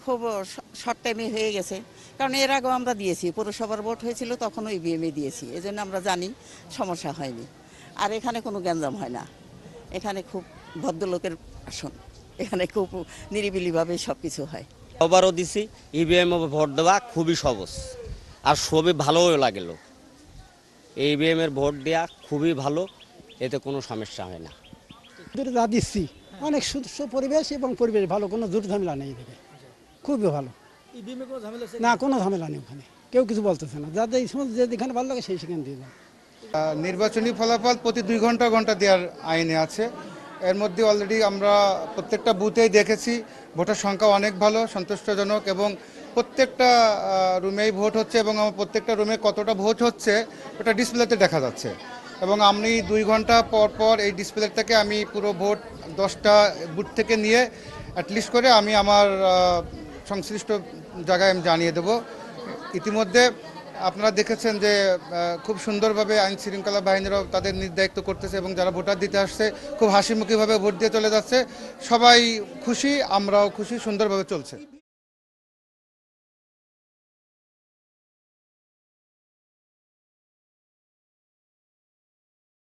খুব শর্ট টাইমে হয়ে গেছে, কারণ এর আগেও আমরা দিয়েছি, পৌরসভার ভোট হয়েছিল তখনও ইভিএমে দিয়েছি, এজন্য আমরা জানি সমস্যা হয়নি। আর এখানে কোনো গ্যাঞ্জাম হয় না, এখানে খুব ভদ্রলোকের আসন, এখানে খুব নিরিবিলিভাবে সব কিছু হয়। আবারও দিছি, ইভিএম ভোট দেওয়া খুবই সহজ আর সবই ভালোও লাগলো। ইভিএম এর ভোট দেওয়া খুবই ভালো, এতে কোনো সমস্যা হয় না। যা দিচ্ছি অনেক সুস্থ পরিবেশ এবং পরিবেশ ভালো, কোনো ঝামেলা নেই এদিকে, খুবই ভালো। না, কোনো ঝামেলা নেই, ওখানে কেউ কিছু বলতেছে না, যাদের যেখানে ভালো লাগে সেই সেখানে দিয়ে দেয়। নির্বাচনী ফলাফল প্রতি 2 ঘন্টা ঘন্টা দেওয়ার আইনে আছে। এর মধ্যে অলরেডি আমরা প্রত্যেকটা বুথেই দেখেছি ভোটের সংখ্যা অনেক ভালো, সন্তুষ্টজনক, এবং প্রত্যেকটা রুমেই ভোট হচ্ছে এবং আমার প্রত্যেকটা রুমে কতটা ভোট হচ্ছে ওটা ডিসপ্লেতে দেখা যাচ্ছে। এবং আমি 2 ঘন্টা পর পর এই ডিসপ্লে থেকে আমি পুরো ভোট 10টা বুথ থেকে নিয়ে অ্যাটলিস্ট করে আমি আমার সংশ্লিষ্ট জায়গায় আমি জানিয়ে দেব। ইতিমধ্যে আপনারা দেখেছেন যে খুব সুন্দরভাবে আইন শৃঙ্খলা বাহিনীরাও তাদের নির্দায়িত্ব করতেছে এবং যারা ভোটার দিতে আসছে খুব হাসিমুখীভাবে ভোট দিয়ে চলে যাচ্ছে। সবাই খুশি, আমরাও খুশি, সুন্দরভাবে চলছে।